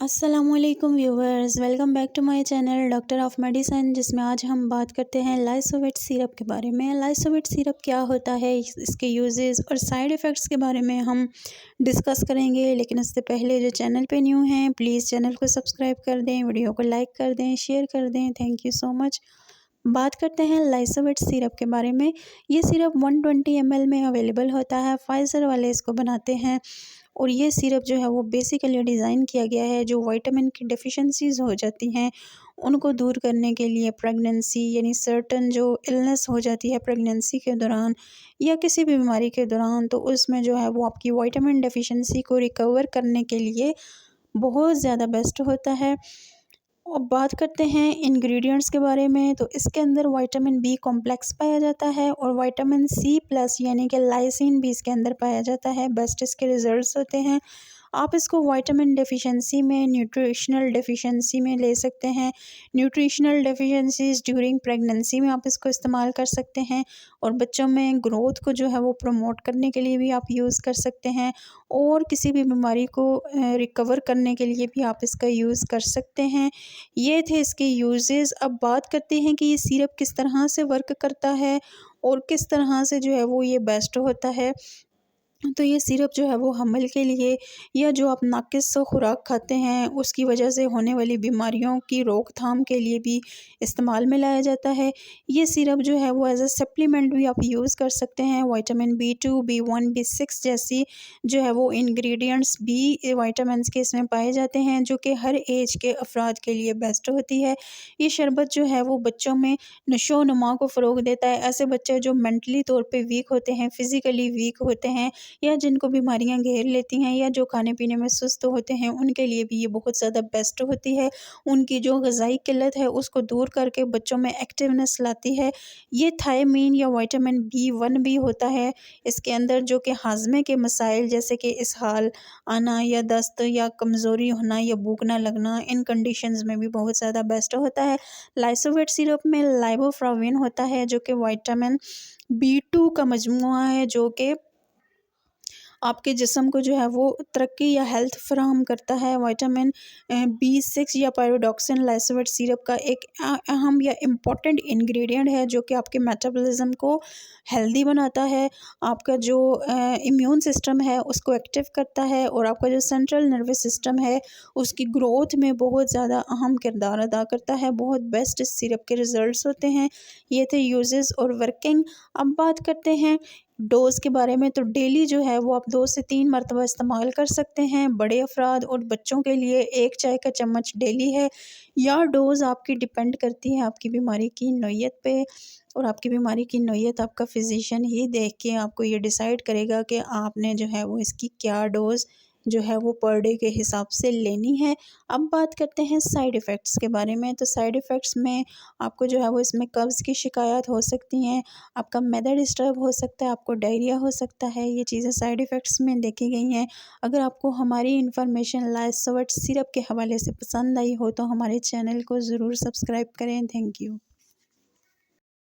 अस्सलामुअलैकुम viewers, welcome back to my channel doctor of medicine, जिसमें आज हम बात करते हैं लाइसोविट सिरप के बारे में। लाइसोविट सिरप क्या होता है, इसके यूजेस और साइड इफ़ेक्ट्स के बारे में हम डिस्कस करेंगे। लेकिन उससे पहले जो चैनल पे न्यू हैं प्लीज़ चैनल को सब्सक्राइब कर दें, वीडियो को लाइक कर दें, शेयर कर दें। Thank you so much. बात करते हैं लाइसोविट सिरप के बारे में। ये सिरप 120 ml में अवेलेबल होता है। फाइज़र वाले इसको बनाते हैं और ये सिरप जो है वो बेसिकली डिज़ाइन किया गया है जो विटामिन की डेफिशिएंसीज़ हो जाती हैं उनको दूर करने के लिए। प्रेगनेंसी यानी सर्टन जो इलनेस हो जाती है प्रेगनेंसी के दौरान या किसी भी बीमारी के दौरान, तो उसमें जो है वो आपकी विटामिन डेफिशिएंसी को रिकवर करने के लिए बहुत ज़्यादा बेस्ट होता है। अब बात करते हैं इंग्रेडिएंट्स के बारे में। तो इसके अंदर विटामिन बी कॉम्प्लेक्स पाया जाता है और विटामिन सी प्लस यानी कि लाइसिन भी इसके अंदर पाया जाता है। बेस्ट इसके रिजल्ट्स होते हैं। आप इसको विटामिन डेफिशिएंसी में, न्यूट्रिशनल डेफिशिएंसी में ले सकते हैं। न्यूट्रिशनल डेफिशिएंसीज ड्यूरिंग प्रेगनेंसी में आप इसको इस्तेमाल कर सकते हैं और बच्चों में ग्रोथ को जो है वो प्रमोट करने के लिए भी आप यूज़ कर सकते हैं और किसी भी बीमारी को रिकवर करने के लिए भी आप इसका यूज़ कर सकते हैं। ये थे इसके यूजेस। अब बात करते हैं कि ये सिरप किस तरह से वर्क करता है और किस तरह से जो है वो ये बेस्ट होता है। तो ये सिरप जो है वो हमल के लिए या जो आप नाकिस खुराक खाते हैं उसकी वजह से होने वाली बीमारियों की रोकथाम के लिए भी इस्तेमाल में लाया जाता है। ये सिरप जो है वो एज अ सप्लीमेंट भी आप यूज़ कर सकते हैं। विटामिन B2, B1, B6 जैसी जो है वो इंग्रेडिएंट्स भी विटामिन्स के इसमें पाए जाते हैं जो कि हर एज के अफराद के लिए बेस्ट होती है। ये शरबत जो है वो बच्चों में नशो नुमा को फ़रोग देता है। ऐसे बच्चे जो मेंटली तौर पे वीक होते हैं, फिज़िकली वीक होते हैं या जिनको बीमारियां घेर लेती हैं या जो खाने पीने में सुस्त होते हैं, उनके लिए भी ये बहुत ज़्यादा बेस्ट होती है। उनकी जो ग़िज़ाई किल्लत है उसको दूर करके बच्चों में एक्टिवनेस लाती है। ये थायमीन या विटामिन B1 भी होता है इसके अंदर, जो कि हाजमे के मसाइल जैसे कि इसहाल आना या दस्त या कमज़ोरी होना या भूख ना लगना, इन कंडीशंस में भी बहुत ज़्यादा बेस्ट होता है। लाइसोविट सिरप में लाइबोफ्लाविन होता है जो कि विटामिन B2 का मजमुआ है जो कि आपके जिस्म को जो है वो तरक्की या हेल्थ फराहम करता है। विटामिन B6 या पायरोडॉक्सिन लाइसोविट सिरप का एक अहम या इम्पॉर्टेंट इंग्रेडिएंट है जो कि आपके मेटाबॉलिज्म को हेल्दी बनाता है, आपका जो इम्यून सिस्टम है उसको एक्टिव करता है और आपका जो सेंट्रल नर्वस सिस्टम है उसकी ग्रोथ में बहुत ज़्यादा अहम किरदार अदा करता है। बहुत बेस्ट इस सिरप के रिज़ल्ट्स होते हैं। ये थे यूजेस और वर्किंग। अब बात करते हैं डोज़ के बारे में। तो डेली जो है वो आप 2 से 3 मरतबा इस्तेमाल कर सकते हैं। बड़े अफराद और बच्चों के लिए 1 चाय का चम्मच डेली है। या डोज़ आपकी डिपेंड करती है आपकी बीमारी की नौइयत पे और आपकी बीमारी की नौइयत आपका फिजिशियन ही देख के आपको ये डिसाइड करेगा कि आपने जो है वो इसकी क्या डोज़ जो है वो पर डे के हिसाब से लेनी है। अब बात करते हैं साइड इफ़ेक्ट्स के बारे में। तो साइड इफ़ेक्ट्स में आपको जो है वो इसमें कब्ज़ की शिकायत हो सकती हैं, आपका मैदा डिस्टर्ब हो सकता है, आपको डायरिया हो सकता है। ये चीज़ें साइड इफ़ेक्ट्स में देखी गई हैं। अगर आपको हमारी इन्फॉर्मेशन लाइसोविट सिरप के हवाले से पसंद आई हो तो हमारे चैनल को ज़रूर सब्सक्राइब करें। Thank you.